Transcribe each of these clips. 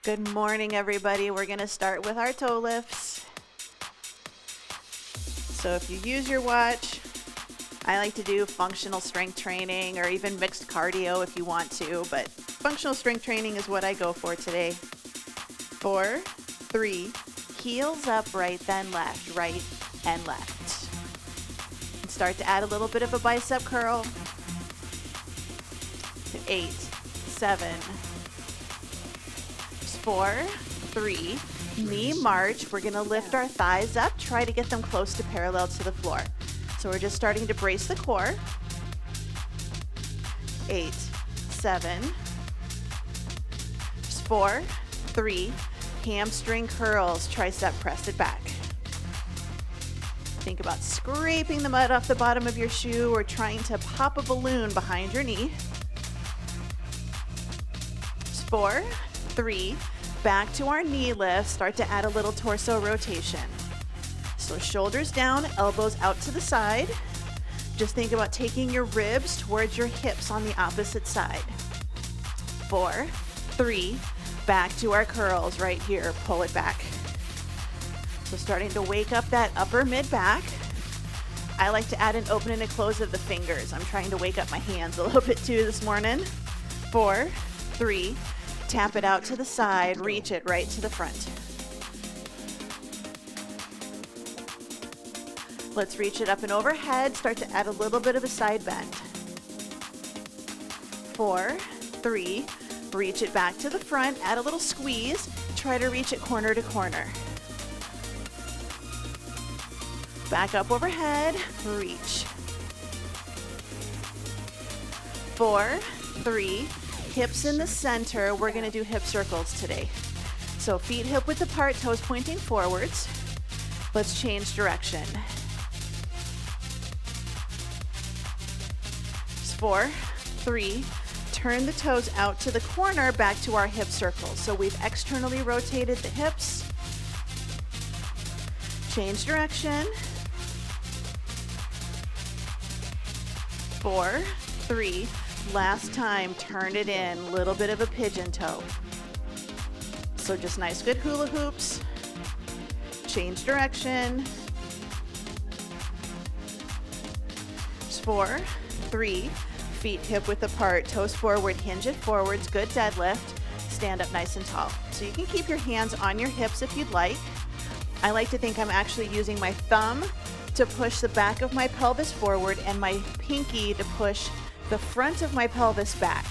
Good morning, everybody. We're gonna start with our toe lifts. So if you use your watch, I like to do functional strength training or even mixed cardio if you want to, but functional strength training is what I go for today. 4, 3, heels up, right, then left, right, and left. And start to add a little bit of a bicep curl. 8, 7, 4, 3, knee march. We're gonna lift our thighs up, try to get them close to parallel to the floor. So we're just starting to brace the core. 8, 7, 4, 3, hamstring curls, tricep press it back. Think about scraping the mud off the bottom of your shoe or trying to pop a balloon behind your knee. 4, 3, back to our knee lift. Start to add a little torso rotation. So shoulders down, elbows out to the side. Just think about taking your ribs towards your hips on the opposite side. 4, 3, back to our curls right here. Pull it back. So starting to wake up that upper mid back. I like to add an open and a close of the fingers. I'm trying to wake up my hands a little bit too this morning. 4, 3, tap it out to the side, reach it right to the front. Let's reach it up and overhead, start to add a little bit of a side bend. 4, 3, reach it back to the front, add a little squeeze, try to reach it corner to corner. Back up overhead, reach. 4, 3, hips in the center. We're gonna do hip circles today. So feet hip width apart, toes pointing forwards. Let's change direction. 4, 3, turn the toes out to the corner, back to our hip circles. So we've externally rotated the hips. Change direction. 4, 3, last time, turn it in, little bit of a pigeon toe. So just nice, good hula hoops. Change direction. 4, 3, feet hip width apart, toes forward, hinge it forwards, good deadlift. Stand up nice and tall. So you can keep your hands on your hips if you'd like. I like to think I'm actually using my thumb to push the back of my pelvis forward and my pinky to push the front of my pelvis back.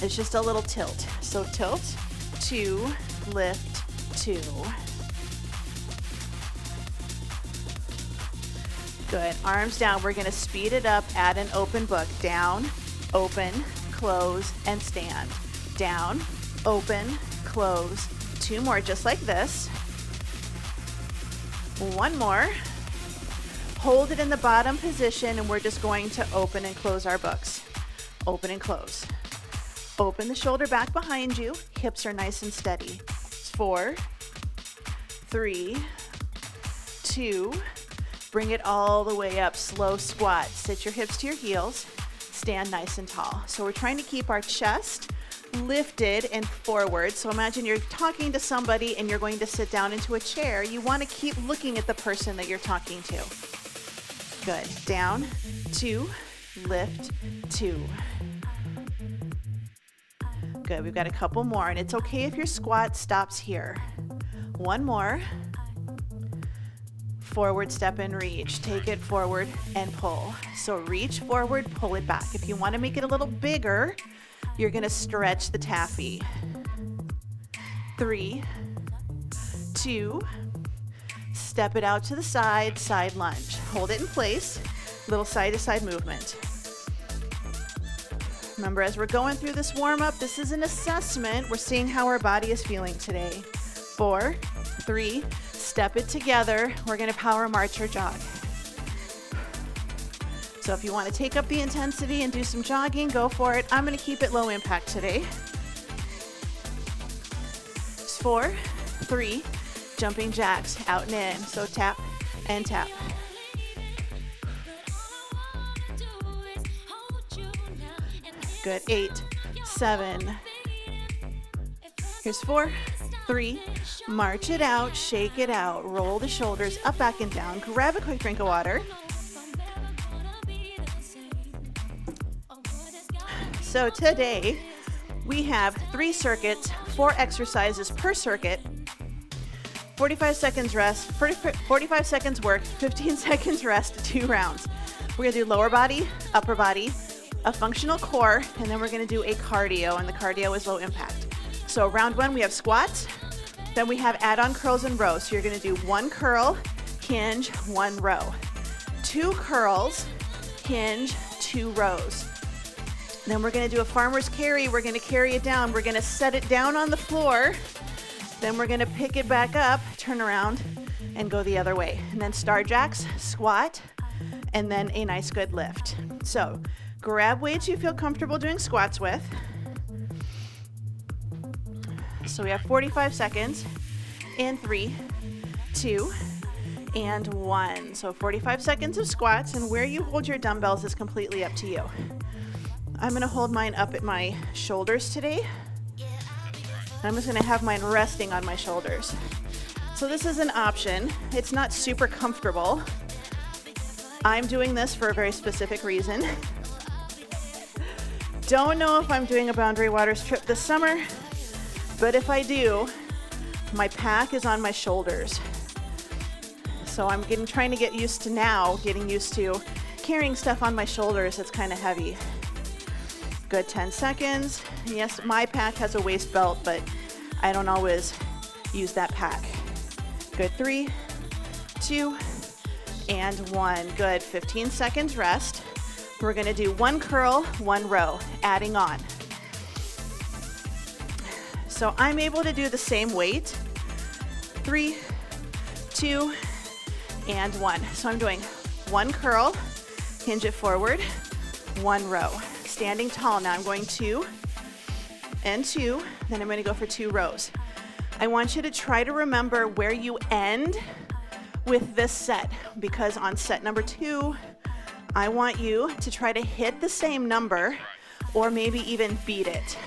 It's just a little tilt. So tilt, 2, lift, 2. Good, arms down. We're gonna speed it up, add an open book. Down, open, close, and stand. Down, open, close. 2 more, just like this. 1 more. Hold it in the bottom position, and we're just going to open and close our books. Open and close. Open the shoulder back behind you. Hips are nice and steady. 4, 3, 2, bring it all the way up. Slow squat. Sit your hips to your heels. Stand nice and tall. So we're trying to keep our chest lifted and forward. So imagine you're talking to somebody and you're going to sit down into a chair. You want to keep looking at the person that you're talking to. Good. Down, 2, lift, 2. Good. We've got a couple more, and it's okay if your squat stops here. 1 more. Forward step and reach. Take it forward and pull. So reach forward, pull it back. If you want to make it a little bigger, you're going to stretch the taffy. 3, 2, step it out to the side, side lunge. Hold it in place, little side to side movement. Remember, as we're going through this warm up, this is an assessment. We're seeing how our body is feeling today. 4, 3, step it together. We're gonna power march or jog. So if you wanna take up the intensity and do some jogging, go for it. I'm gonna keep it low impact today. 4, 3, jumping jacks, out and in. So tap and tap. Good. 8, 7, Here's 4, 3, march it out, shake it out, roll the shoulders up, back, and down. Grab a quick drink of water. So today we have 3 circuits, 4 exercises per circuit, 45 seconds rest, 45 seconds work, 15 seconds rest, 2 rounds. We're gonna do lower body, upper body, a functional core, and then we're gonna do a cardio, and the cardio is low impact. So round 1, we have squats, then we have add-on curls and rows. So you're gonna do 1 curl, hinge, 1 row. 2 curls, hinge, 2 rows. Then we're gonna do a farmer's carry. We're gonna carry it down. We're gonna set it down on the floor. Then we're gonna pick it back up, turn around, and go the other way. And then star jacks, squat, and then a nice good lift. So grab weights you feel comfortable doing squats with. So we have 45 seconds in 3, 2, and 1. So 45 seconds of squats, and where you hold your dumbbells is completely up to you. I'm gonna hold mine up at my shoulders today. I'm just gonna have mine resting on my shoulders. So this is an option. It's not super comfortable. I'm doing this for a very specific reason. Don't know if I'm doing a Boundary Waters trip this summer, but if I do, my pack is on my shoulders. So I'm trying to get used to carrying stuff on my shoulders that's kind of heavy. Good, 10 seconds. Yes, my pack has a waist belt, but I don't always use that pack. Good, 3, 2, and 1. Good, 15 seconds rest. We're gonna do 1 curl, 1 row, adding on. So I'm able to do the same weight. 3, 2, and 1. So I'm doing 1 curl, hinge it forward, 1 row. Standing tall. Now I'm going 2 and 2, then I'm going to go for 2 rows. I want you to try to remember where you end with this set, because on set number 2, I want you to try to hit the same number or maybe even beat it.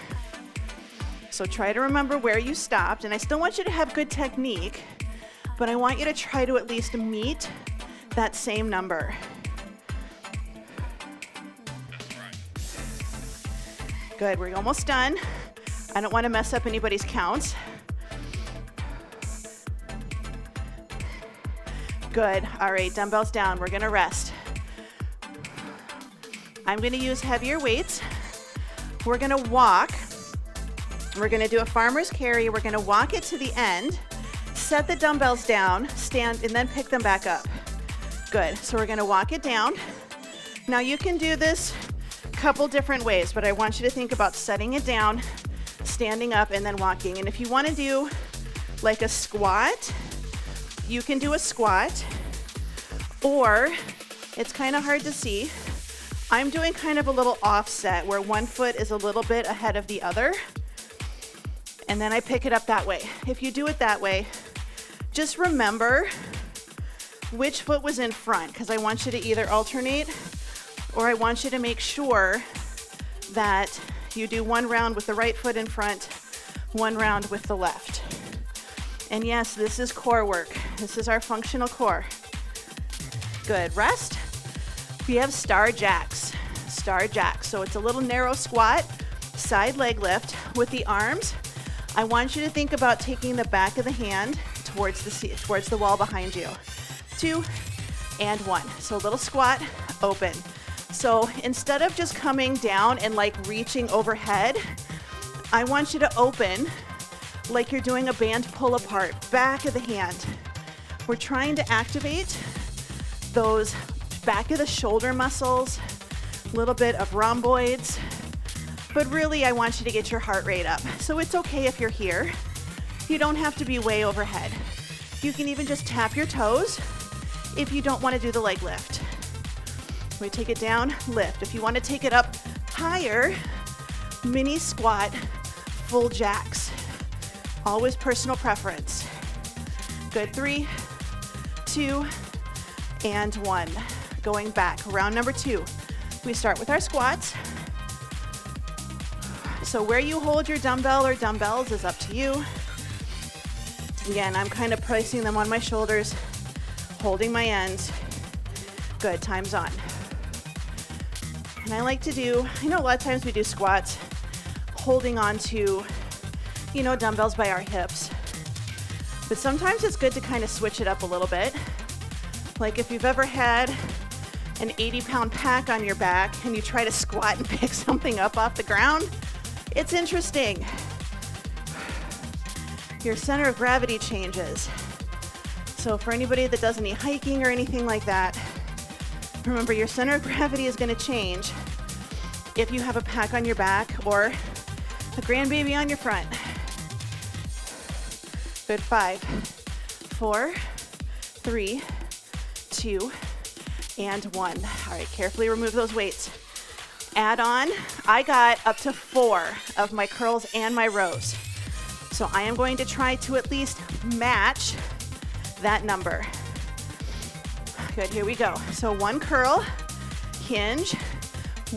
So try to remember where you stopped, and I still want you to have good technique, but I want you to try to at least meet that same number. Good, we're almost done. I don't want to mess up anybody's counts. Good, all right, dumbbells down, we're gonna rest. I'm gonna use heavier weights. We're gonna walk. We're gonna do a farmer's carry. We're gonna walk it to the end, set the dumbbells down, stand, and then pick them back up. Good, so we're gonna walk it down. Now you can do this couple different ways, but I want you to think about setting it down, standing up, and then walking. And if you want to do like a squat, you can do a squat, or it's kind of hard to see. I'm doing kind of a little offset where one foot is a little bit ahead of the other, and then I pick it up that way. If you do it that way, just remember which foot was in front, because I want you to either alternate, or I want you to make sure that you do 1 round with the right foot in front, 1 round with the left. And yes, this is core work. This is our functional core. Good, rest. We have star jacks. Star jacks. So it's a little narrow squat, side leg lift with the arms. I want you to think about taking the back of the hand towards the wall behind you. 2 and 1. So a little squat, open. So instead of just coming down and like reaching overhead, I want you to open like you're doing a band pull apart, back of the hand. We're trying to activate those back of the shoulder muscles, a little bit of rhomboids, but really I want you to get your heart rate up. So it's okay if you're here. You don't have to be way overhead. You can even just tap your toes if you don't want to do the leg lift. We take it down, lift. If you want to take it up higher, mini squat, full jacks. Always personal preference. Good, 3, 2, and 1. Going back, round number 2. We start with our squats. So where you hold your dumbbell or dumbbells is up to you. Again, I'm kind of placing them on my shoulders, holding my ends. Good, time's on. And I like to do, I know a lot of times we do squats holding on to, you know, dumbbells by our hips. But sometimes it's good to kind of switch it up a little bit. Like if you've ever had an 80-pound pack on your back and you try to squat and pick something up off the ground, it's interesting. Your center of gravity changes. So for anybody that does any hiking or anything like that, remember your center of gravity is going to change if you have a pack on your back or a grandbaby on your front. Good, 5, 4, 3, 2, and 1. All right, carefully remove those weights. Add on, I got up to 4 of my curls and my rows. So I am going to try to at least match that number. Good, here we go. So 1 curl, hinge,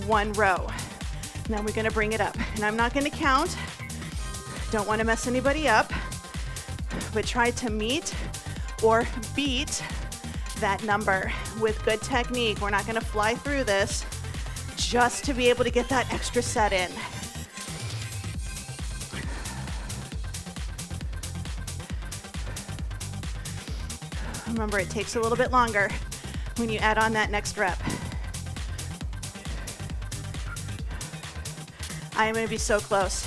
1 row. Now we're gonna bring it up. And I'm not gonna count. Don't wanna mess anybody up, but try to meet or beat that number with good technique. We're not gonna fly through this just to be able to get that extra set in. Remember, it takes a little bit longer when you add on that next rep. I am going to be so close.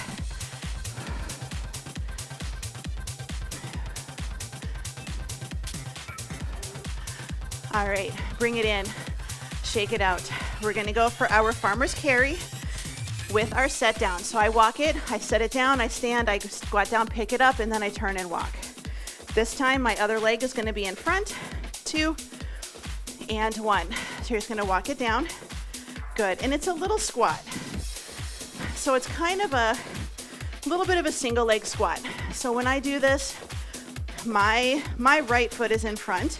All right, bring it in, shake it out. We're going to go for our farmer's carry with our set down. So I walk it, I set it down, I stand, I squat down, pick it up, and then I turn and walk. This time, my other leg is going to be in front, 2, and 1. So you're just going to walk it down. Good, and it's a little squat. So it's kind of a little bit of a single leg squat. So when I do this, my right foot is in front.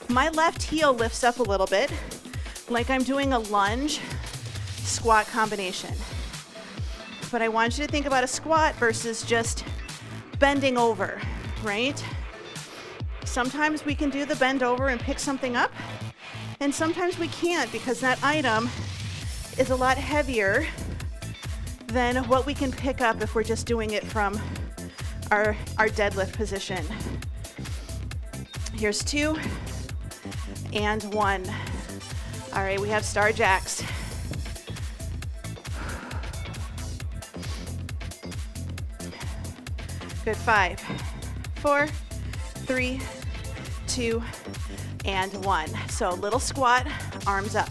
My left heel lifts up a little bit, like I'm doing a lunge squat combination. But I want you to think about a squat versus just bending over, right? Sometimes we can do the bend over and pick something up, and sometimes we can't because that item is a lot heavier than what we can pick up if we're just doing it from our deadlift position. Here's 2 and 1. All right, we have star jacks. Good, 5, 4, 3, 2, and 1. So little squat, arms up.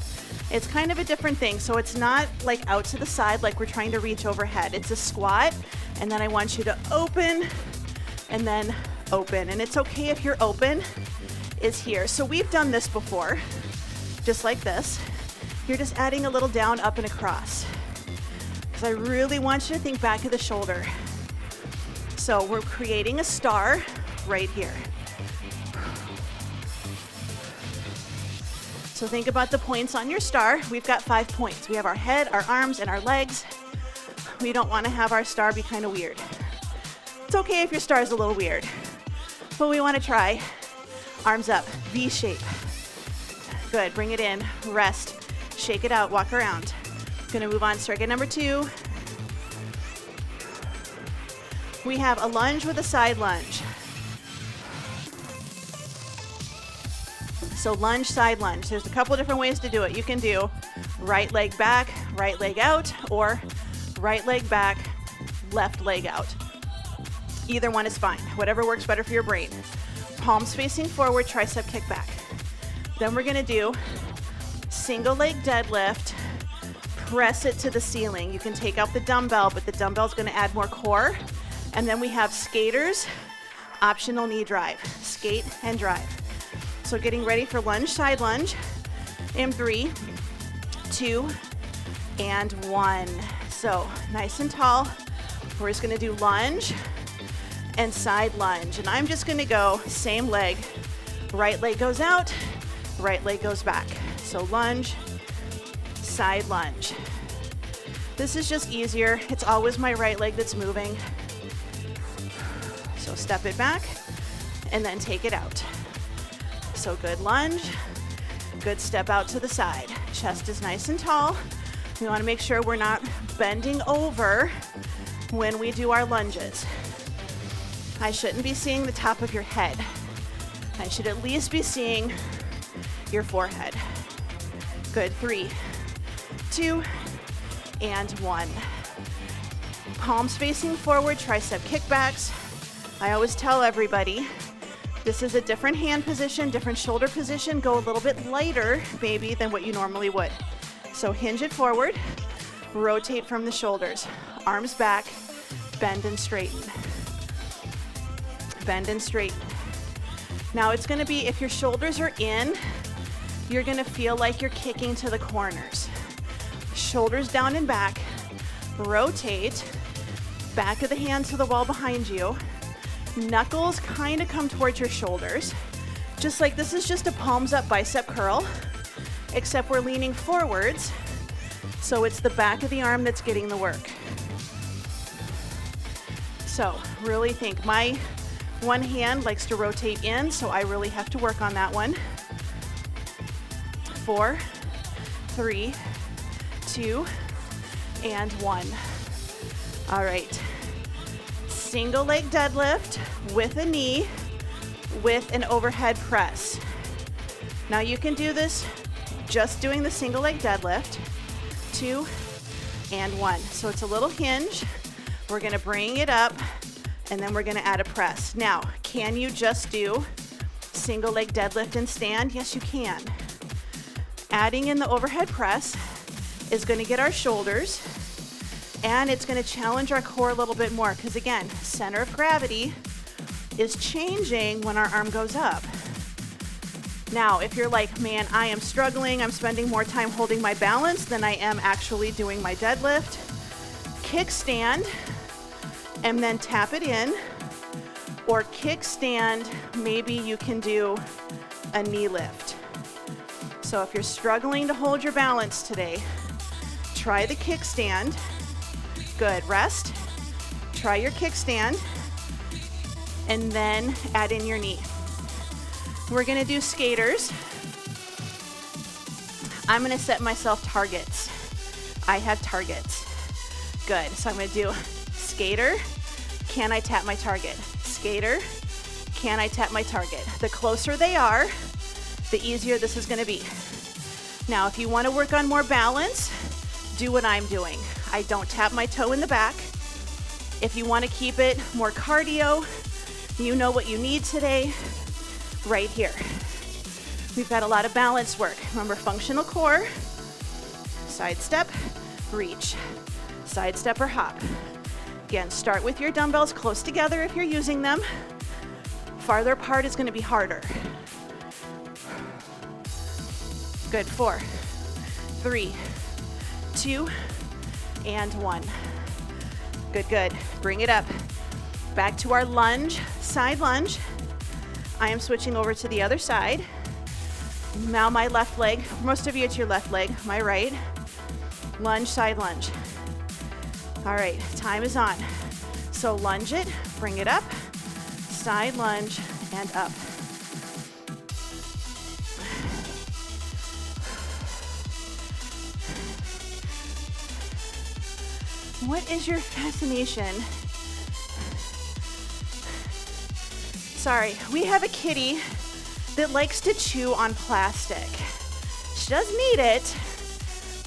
It's kind of a different thing. So it's not like out to the side like we're trying to reach overhead. It's a squat, and then I want you to open and then open. And it's okay if your open is here. So we've done this before, just like this. You're just adding a little down, up, and across. Because I really want you to think back of the shoulder. So we're creating a star right here. So think about the points on your star. We've got 5 points. We have our head, our arms, and our legs. We don't want to have our star be kind of weird. It's okay if your star is a little weird, but we want to try arms up, V shape. Good, bring it in, rest, shake it out, walk around. Gonna move on to circuit number 2. We have a lunge with a side lunge. So lunge, side lunge. There's a couple different ways to do it. You can do right leg back, right leg out, or right leg back, left leg out. Either one is fine. Whatever works better for your brain. Palms facing forward, tricep kickback. Then we're gonna do single leg deadlift, press it to the ceiling. You can take out the dumbbell, but the dumbbell's gonna add more core. And then we have skaters, optional knee drive, skate and drive. So getting ready for lunge, side lunge, in 3, 2, and 1. So nice and tall. We're just gonna do lunge and side lunge. And I'm just gonna go same leg. Right leg goes out, right leg goes back. So lunge, side lunge. This is just easier. It's always my right leg that's moving. So step it back and then take it out. So good lunge, good step out to the side. Chest is nice and tall. We want to make sure we're not bending over when we do our lunges. I shouldn't be seeing the top of your head. I should at least be seeing your forehead. Good, 3, 2, and 1. Palms facing forward, tricep kickbacks. I always tell everybody, this is a different hand position, different shoulder position. Go a little bit lighter, maybe, than what you normally would. So hinge it forward, rotate from the shoulders. Arms back, bend and straighten. Bend and straighten. Now it's gonna be, if your shoulders are in, you're gonna feel like you're kicking to the corners. Shoulders down and back, rotate, back of the hand to the wall behind you. Knuckles kind of come towards your shoulders. Just like this is just a palms up bicep curl, except we're leaning forwards, so it's the back of the arm that's getting the work. So really think, my one hand likes to rotate in, so I really have to work on that one. 4, 3, 2, and 1. All right. Single leg deadlift with a knee with an overhead press. Now you can do this just doing the single leg deadlift. 2 and 1. So it's a little hinge. We're gonna bring it up and then we're gonna add a press. Now, can you just do single leg deadlift and stand? Yes, you can. Adding in the overhead press is gonna get our shoulders, and it's gonna challenge our core a little bit more, because again, center of gravity is changing when our arm goes up. Now, if you're like, man, I am struggling, I'm spending more time holding my balance than I am actually doing my deadlift, kickstand, and then tap it in, or kickstand, maybe you can do a knee lift. So if you're struggling to hold your balance today, try the kickstand. Good, rest. Try your kickstand, and then add in your knee. We're gonna do skaters. I'm gonna set myself targets. I have targets. Good, so I'm gonna do skater, can I tap my target? Skater, can I tap my target? The closer they are, the easier this is gonna be. Now, if you wanna work on more balance, do what I'm doing. I don't tap my toe in the back. If you wanna keep it more cardio, you know what you need today, right here. We've got a lot of balance work. Remember, functional core, side step, reach, side step or hop. Again, start with your dumbbells close together if you're using them. Farther apart is gonna be harder. Good, 4, 3, 2, and 1. Good, good. Bring it up. Back to our lunge, side lunge. I am switching over to the other side. Now my left leg, for most of you it's your left leg, my right. Lunge, side lunge. All right, time is on. So lunge it, bring it up, side lunge, and up. What is your fascination? Sorry, we have a kitty that likes to chew on plastic. She doesn't eat it,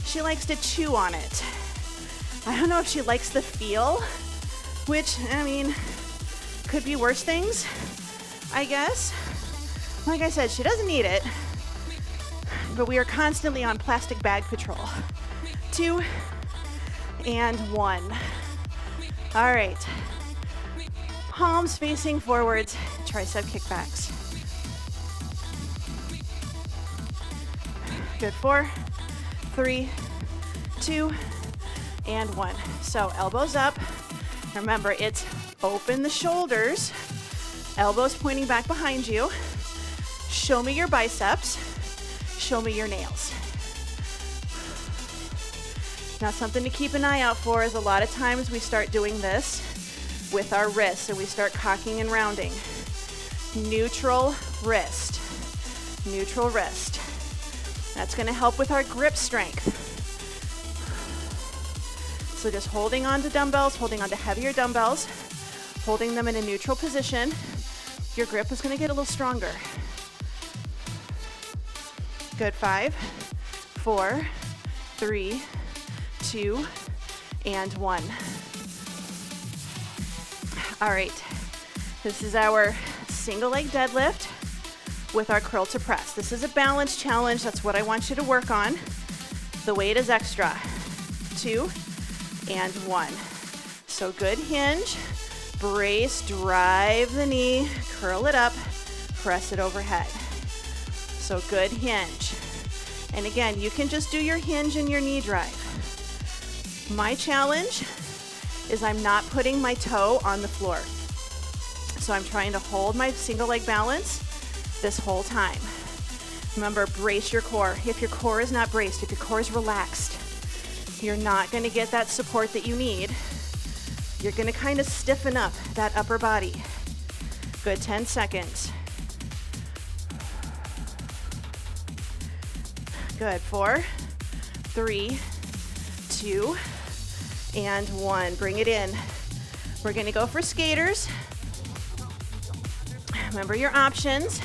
she likes to chew on it. I don't know if she likes the feel, which, I mean, could be worse things, I guess. Like I said, she doesn't eat it, but we are constantly on plastic bag patrol. 2 and 1. All right. Palms facing forwards, tricep kickbacks. Good, 4, 3, 2, and 1. So elbows up. Remember, it's open the shoulders, elbows pointing back behind you. Show me your biceps. Show me your nails. Now, something to keep an eye out for is a lot of times we start doing this with our wrists and we start cocking and rounding. Neutral wrist, neutral wrist. That's going to help with our grip strength. So just holding on to dumbbells, holding on to heavier dumbbells, holding them in a neutral position, your grip is going to get a little stronger. Good. 5, 4, 3, 2, and 1. All right, this is our single leg deadlift with our curl to press. This is a balance challenge. That's what I want you to work on. The weight is extra. 2 and 1. So good hinge, brace, drive the knee, curl it up, press it overhead. So good hinge. And again, you can just do your hinge and your knee drive. My challenge is I'm not putting my toe on the floor. So I'm trying to hold my single leg balance this whole time. Remember, brace your core. If your core is not braced, if your core is relaxed, you're not going to get that support that you need. You're going to kind of stiffen up that upper body. Good. 10 seconds. Good. 4, 3, 2, and 1. Bring it in. We're going to go for skaters. Remember your options.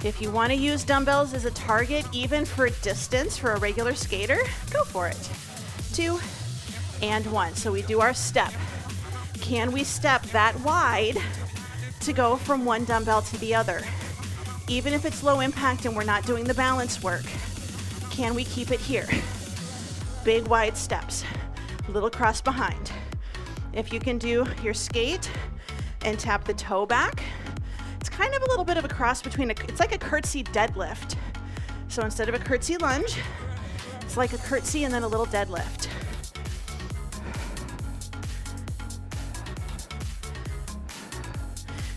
If you want to use dumbbells as a target, even for distance for a regular skater, go for it. 2 and 1. So we do our step. Can we step that wide to go from one dumbbell to the other? Even if it's low impact and we're not doing the balance work, can we keep it here? Big wide steps, little cross behind. If you can do your skate and tap the toe back, it's kind of a little bit of a cross between it's like a curtsy deadlift. So instead of a curtsy lunge, it's like a curtsy and then a little deadlift.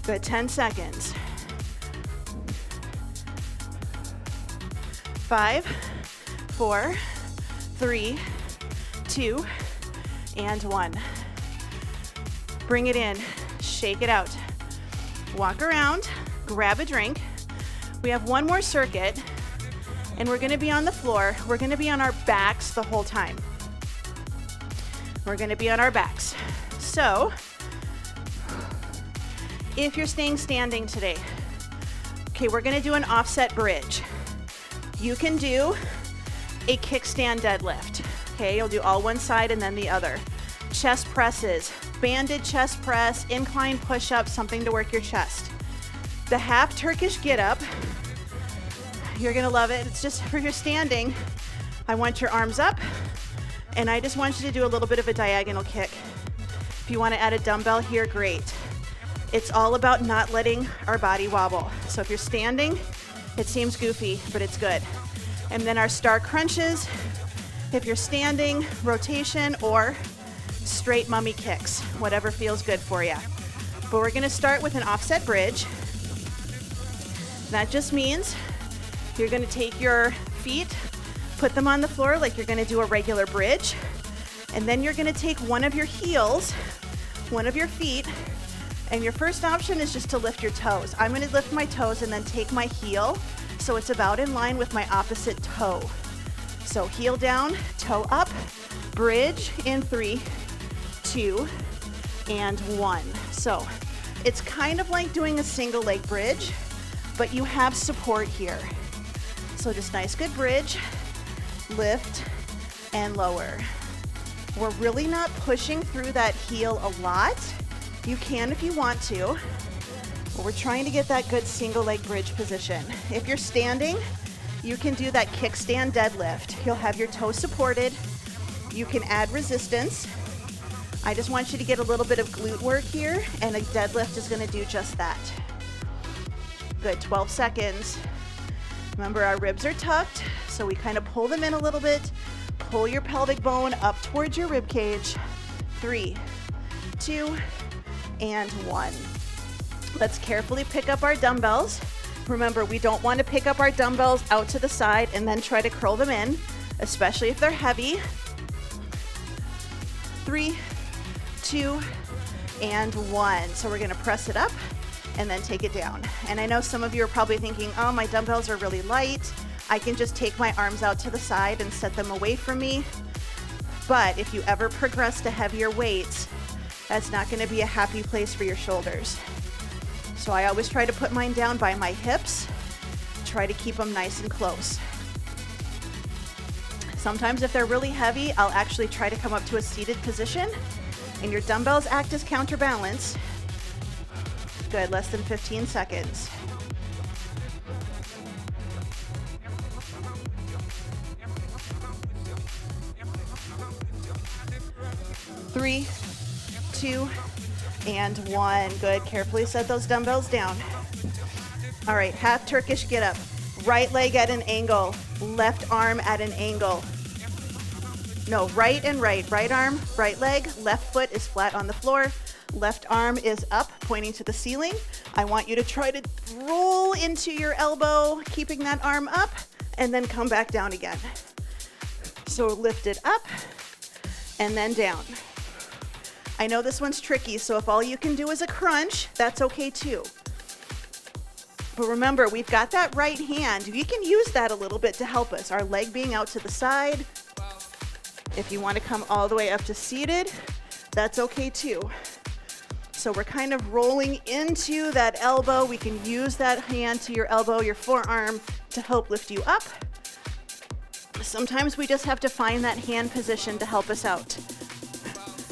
Good. 10 seconds. 5, 4, 3, 2, and 1. Bring it in, shake it out. Walk around, grab a drink. We have one more circuit, and we're gonna be on the floor. We're gonna be on our backs the whole time. We're gonna be on our backs. So, if you're staying standing today, okay, we're gonna do an offset bridge. You can do a kickstand deadlift. Okay, you'll do all one side and then the other. Chest presses, banded chest press, incline push-up, something to work your chest. The half Turkish Get Up, you're gonna love it. It's just for your standing. I want your arms up, and I just want you to do a little bit of a diagonal kick. If you wanna add a dumbbell here, great. It's all about not letting our body wobble. So if you're standing, it seems goofy, but it's good. And then our star crunches, if you're standing, rotation, or straight mummy kicks, whatever feels good for you. But we're gonna start with an offset bridge. That just means you're gonna take your feet, put them on the floor like you're gonna do a regular bridge, and then you're gonna take one of your heels, one of your feet, and your first option is just to lift your toes. I'm gonna lift my toes and then take my heel so it's about in line with my opposite toe. So heel down, toe up, bridge in 3, 2, and 1. So it's kind of like doing a single leg bridge, but you have support here. So just nice, good bridge, lift, and lower. We're really not pushing through that heel a lot. You can if you want to, but we're trying to get that good single leg bridge position. If you're standing, you can do that kickstand deadlift. You'll have your toes supported. You can add resistance. I just want you to get a little bit of glute work here, and a deadlift is gonna do just that. Good, 12 seconds. Remember, our ribs are tucked, so we kind of pull them in a little bit. Pull your pelvic bone up towards your rib cage. 3, 2, and 1. Let's carefully pick up our dumbbells. Remember, we don't want to pick up our dumbbells out to the side and then try to curl them in, especially if they're heavy. 3, 2, and 1. So we're gonna press it up and then take it down. And I know some of you are probably thinking, oh, my dumbbells are really light. I can just take my arms out to the side and set them away from me. But if you ever progress to heavier weights, that's not gonna be a happy place for your shoulders. So I always try to put mine down by my hips, try to keep them nice and close. Sometimes if they're really heavy, I'll actually try to come up to a seated position and your dumbbells act as counterbalance. Good, less than 15 seconds. Three, 2, and 1. Good, carefully set those dumbbells down. All right, half Turkish get up. Right leg at an angle, left arm at an angle. No, right and right. Right arm, right leg, left foot is flat on the floor. Left arm is up, pointing to the ceiling. I want you to try to roll into your elbow, keeping that arm up, and then come back down again. So lift it up, and then down. I know this one's tricky, so if all you can do is a crunch, that's okay too. But remember, we've got that right hand. We can use that a little bit to help us. Our leg being out to the side. If you want to come all the way up to seated, that's okay too. So we're kind of rolling into that elbow. We can use that hand to your elbow, your forearm, to help lift you up. Sometimes we just have to find that hand position to help us out.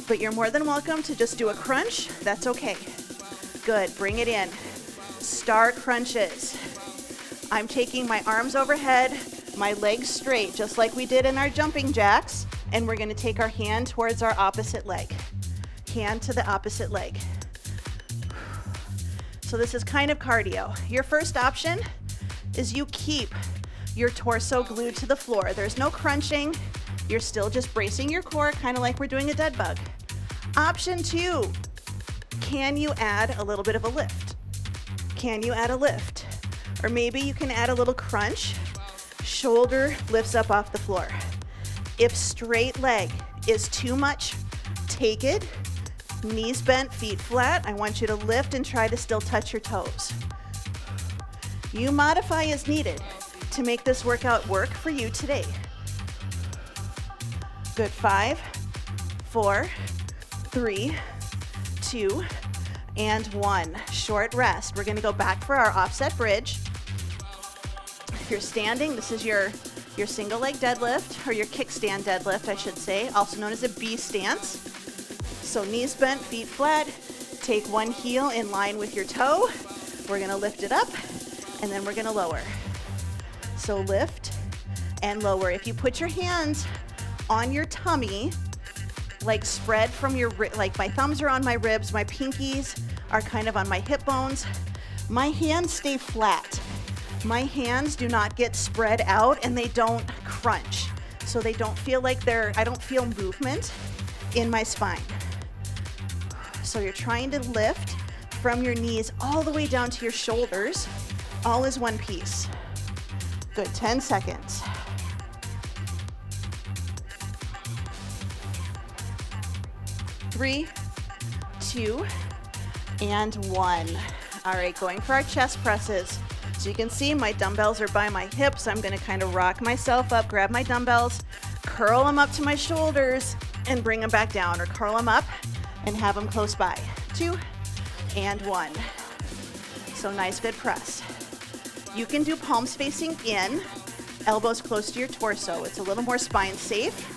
But you're more than welcome to just do a crunch. That's okay. Good, bring it in. Star crunches. I'm taking my arms overhead, my legs straight, just like we did in our jumping jacks, and we're gonna take our hand towards our opposite leg. Hand to the opposite leg. So this is kind of cardio. Your first option is you keep your torso glued to the floor. There's no crunching. You're still just bracing your core, kind of like we're doing a dead bug. Option 2, can you add a little bit of a lift? Can you add a lift? Or maybe you can add a little crunch. Shoulder lifts up off the floor. If straight leg is too much, take it. Knees bent, feet flat. I want you to lift and try to still touch your toes. You modify as needed to make this workout work for you today. Good, 5, 4, 3, 2, and 1. Short rest. We're gonna go back for our offset bridge. If you're standing, this is your single leg deadlift, or your kickstand deadlift, I should say, also known as a B stance. So knees bent, feet flat. Take one heel in line with your toe. We're gonna lift it up, and then we're gonna lower. So lift and lower. If you put your hands on your tummy, like spread from your, like my thumbs are on my ribs, my pinkies are kind of on my hip bones. My hands stay flat. My hands do not get spread out and they don't crunch. So they don't feel like I don't feel movement in my spine. So you're trying to lift from your knees all the way down to your shoulders, all as one piece. Good, 10 seconds. Three, 2, and 1. All right, going for our chest presses. So you can see my dumbbells are by my hips. I'm gonna kind of rock myself up, grab my dumbbells, curl them up to my shoulders, and bring them back down, or curl them up and have them close by. 2, and 1. So nice, good press. You can do palms facing in, elbows close to your torso. It's a little more spine safe.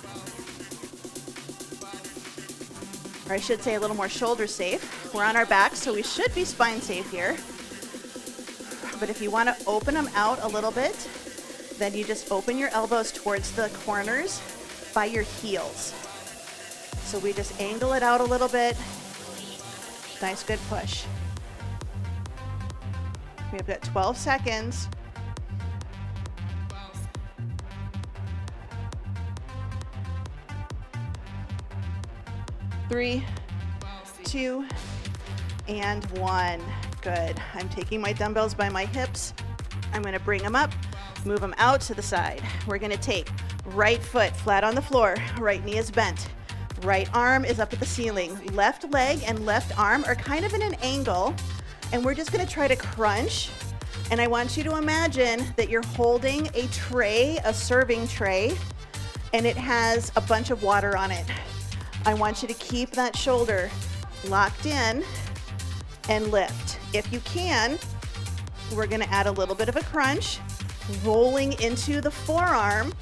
Or I should say a little more shoulder safe. We're on our back, so we should be spine safe here. But if you want to open them out a little bit, then you just open your elbows towards the corners by your heels. So we just angle it out a little bit. Nice, good push. We've got 12 seconds. Three, 2, and 1. Good. I'm taking my dumbbells by my hips. I'm going to bring them up, move them out to the side. We're going to take right foot flat on the floor, right knee is bent. Right arm is up at the ceiling. Left leg and left arm are kind of in an angle, and we're just gonna try to crunch. And I want you to imagine that you're holding a tray, a serving tray, and it has a bunch of water on it. I want you to keep that shoulder locked in and lift. If you can, we're gonna add a little bit of a crunch, rolling into the forearm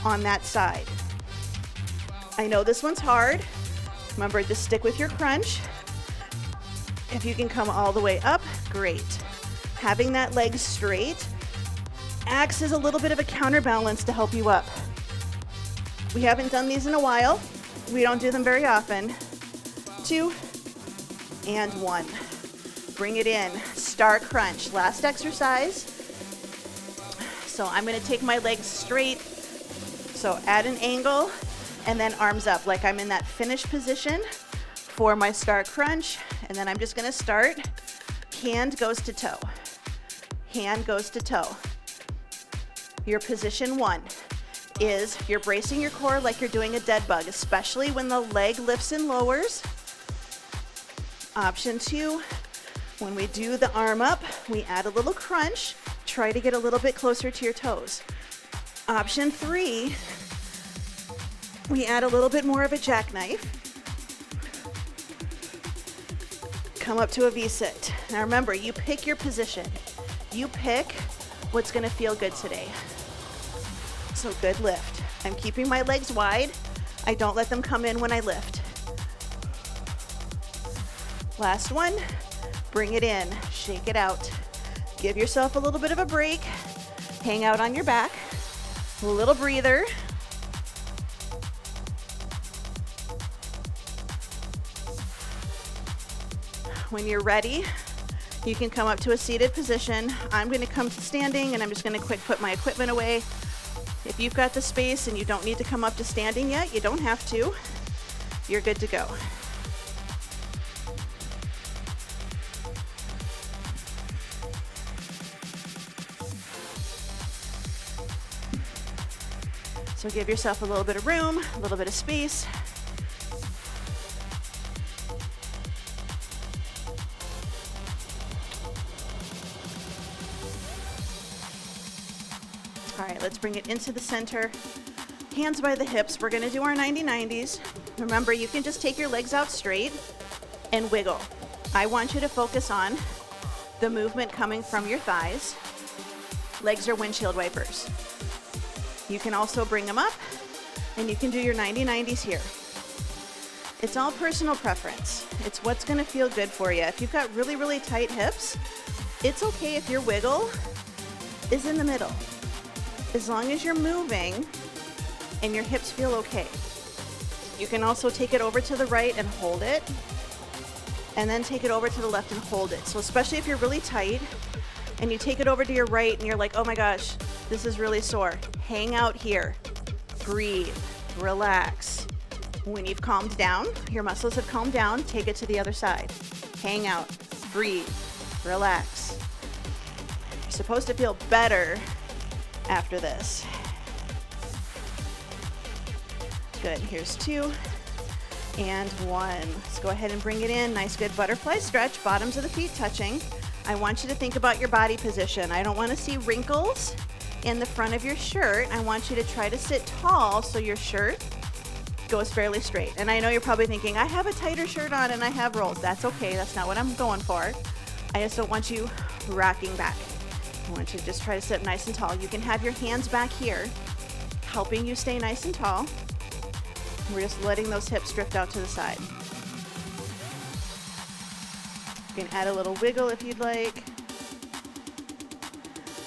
on that side. I know this one's hard. Remember, just stick with your crunch. If you can come all the way up, great. Having that leg straight acts as a little bit of a counterbalance to help you up. We haven't done these in a while. We don't do them very often. 2 and 1. Bring it in. Star crunch. Last exercise. So I'm going to take my legs straight. So at an angle and then arms up like I'm in that finish position for my star crunch. And then I'm just going to start. Hand goes to toe. Hand goes to toe. Your position 1 is you're bracing your core like you're doing a dead bug, especially when the leg lifts and lowers. Option 2, when we do the arm up, we add a little crunch. Try to get a little bit closer to your toes. Option 3, we add a little bit more of a jackknife. Come up to a V-sit. Now remember, you pick your position. You pick what's gonna feel good today. So good lift. I'm keeping my legs wide. I don't let them come in when I lift. Last one, bring it in, shake it out. Give yourself a little bit of a break. Hang out on your back, a little breather. When you're ready, you can come up to a seated position. I'm gonna come to standing and I'm just gonna quick put my equipment away. If you've got the space and you don't need to come up to standing yet, you don't have to. You're good to go. So give yourself a little bit of room, a little bit of space. All right, let's bring it into the center. Hands by the hips. We're gonna do our 90-90s. Remember, you can just take your legs out straight and wiggle. I want you to focus on the movement coming from your thighs. Legs are windshield wipers. You can also bring them up and you can do your 90-90s here. It's all personal preference. It's what's gonna feel good for you. If you've got really, really tight hips, it's okay if your wiggle is in the middle. As long as you're moving and your hips feel okay. You can also take it over to the right and hold it, and then take it over to the left and hold it. So especially if you're really tight and you take it over to your right and you're like, oh my gosh, this is really sore. Hang out here, breathe, relax. When you've calmed down, your muscles have calmed down, take it to the other side. Hang out, breathe, relax. You're supposed to feel better after this. Good, here's 2 and 1. Let's go ahead and bring it in. Nice, good butterfly stretch, bottoms of the feet touching. I want you to think about your body position. I don't want to see wrinkles in the front of your shirt. I want you to try to sit tall so your shirt goes fairly straight. And I know you're probably thinking, I have a tighter shirt on and I have rolls. That's okay, that's not what I'm going for. I just don't want you rocking back. I want you to just try to sit nice and tall. You can have your hands back here, helping you stay nice and tall. We're just letting those hips drift out to the side. You can add a little wiggle if you'd like.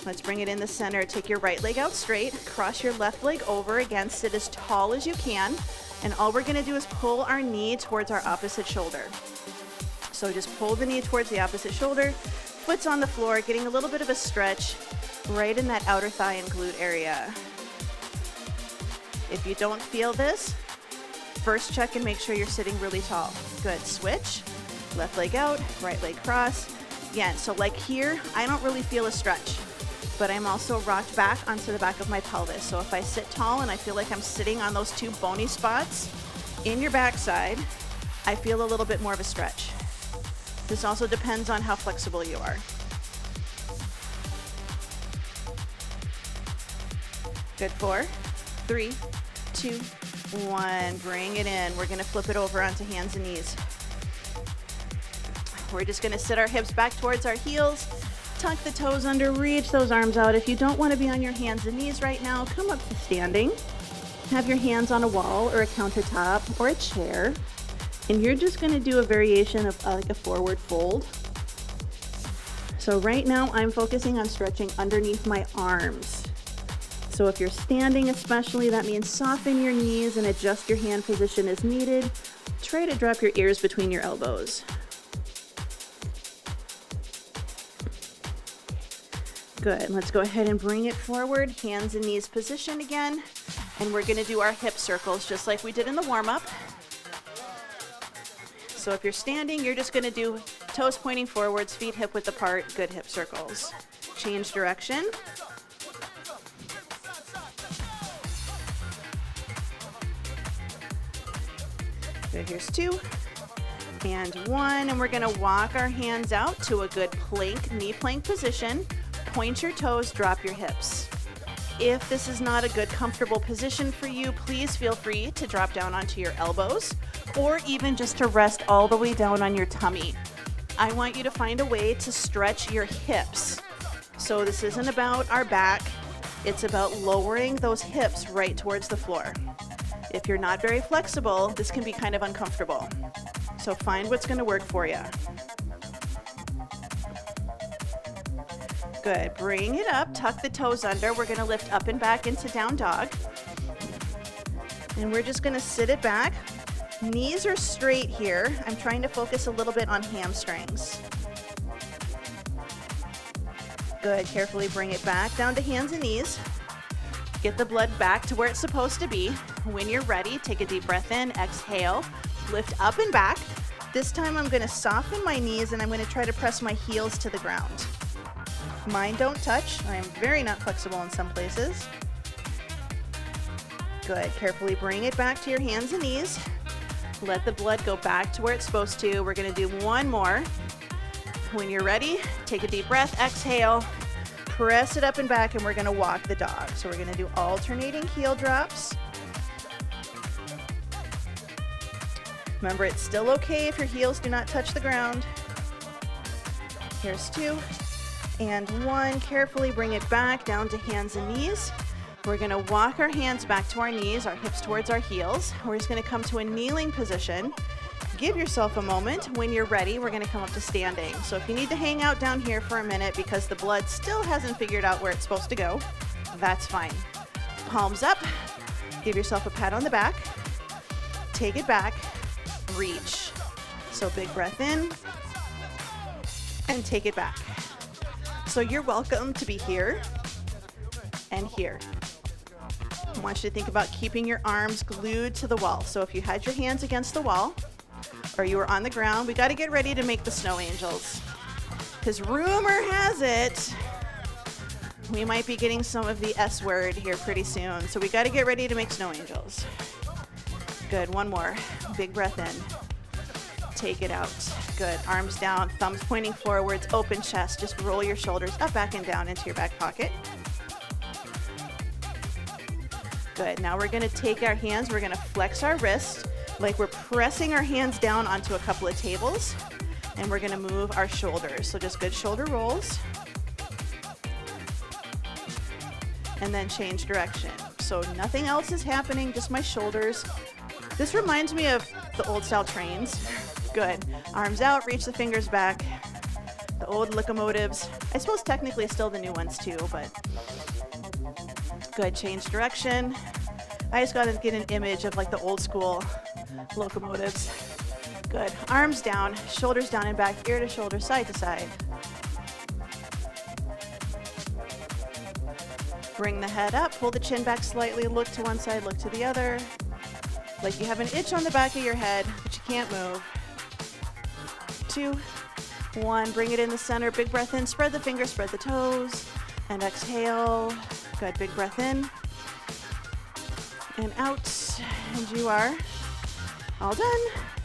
Let's bring it in the center. Take your right leg out straight, cross your left leg over again, sit as tall as you can, and all we're gonna do is pull our knee towards our opposite shoulder. So just pull the knee towards the opposite shoulder, foot's on the floor, getting a little bit of a stretch right in that outer thigh and glute area. If you don't feel this, first check and make sure you're sitting really tall. Good, switch, left leg out, right leg cross. Again, so like here, I don't really feel a stretch, but I'm also rocked back onto the back of my pelvis. So if I sit tall and I feel like I'm sitting on those 2 bony spots, In your backside, I feel a little bit more of a stretch. This also depends on how flexible you are. Good, 4, 3, 2, 1. Bring it in. We're gonna flip it over onto hands and knees. We're just gonna sit our hips back towards our heels, tuck the toes under, reach those arms out. If you don't wanna be on your hands and knees right now, come up to standing. Have your hands on a wall or a countertop or a chair. And you're just gonna do a variation of like a forward fold. So right now I'm focusing on stretching underneath my arms. So if you're standing especially, that means soften your knees and adjust your hand position as needed. Try to drop your ears between your elbows. Good, let's go ahead and bring it forward, hands and knees position again. And we're gonna do our hip circles just like we did in the warm-up. So if you're standing, you're just gonna do toes pointing forwards, feet hip width apart, good hip circles. Change direction. Good, here's 2 and 1, and we're gonna walk our hands out to a good plank, knee plank position. Point your toes, drop your hips. If this is not a good comfortable position for you, please feel free to drop down onto your elbows or even just to rest all the way down on your tummy. I want you to find a way to stretch your hips. So this isn't about our back, it's about lowering those hips right towards the floor. If you're not very flexible, this can be kind of uncomfortable. So find what's gonna work for you. Good, bring it up, tuck the toes under. We're gonna lift up and back into down dog. And we're just gonna sit it back. Knees are straight here. I'm trying to focus a little bit on hamstrings. Good, carefully bring it back down to hands and knees. Get the blood back to where it's supposed to be. When you're ready, take a deep breath in, exhale, lift up and back. This time I'm gonna soften my knees and I'm gonna try to press my heels to the ground. Mine don't touch. I am very not flexible in some places. Good, carefully bring it back to your hands and knees. Let the blood go back to where it's supposed to. We're gonna do one more. When you're ready, take a deep breath, exhale, press it up and back, and we're gonna walk the dog. So we're gonna do alternating heel drops. Remember, it's still okay if your heels do not touch the ground. Here's 2 and 1. Carefully bring it back down to hands and knees. We're gonna walk our hands back to our knees, our hips towards our heels. We're just gonna come to a kneeling position. Give yourself a moment. When you're ready, we're gonna come up to standing. So if you need to hang out down here for a minute because the blood still hasn't figured out where it's supposed to go, that's fine. Palms up, give yourself a pat on the back, take it back, reach. So big breath in, and take it back. So you're welcome to be here and here. I want you to think about keeping your arms glued to the wall. So if you had your hands against the wall or you were on the ground, we got to get ready to make the snow angels. Because rumor has it, we might be getting some of the S word here pretty soon. So we got to get ready to make snow angels. Good, one more. Big breath in. Take it out. Good, arms down, thumbs pointing forwards, open chest. Just roll your shoulders up, back, and down into your back pocket. Good, now we're gonna take our hands, we're gonna flex our wrist like we're pressing our hands down onto a couple of tables, and we're gonna move our shoulders. So just good shoulder rolls. And then change direction. So nothing else is happening, just my shoulders. This reminds me of the old style trains. Good, arms out, reach the fingers back. The old locomotives. I suppose technically still the new ones too, but good, change direction. I just gotta get an image of like the old school locomotives. Good, arms down, shoulders down and back, ear to shoulder, side to side. Bring the head up, pull the chin back slightly, look to one side, look to the other. Like you have an itch on the back of your head, but you can't move. 2, 1, bring it in the center, big breath in, spread the fingers, spread the toes, and exhale. Good, big breath in, and out, and you are All done.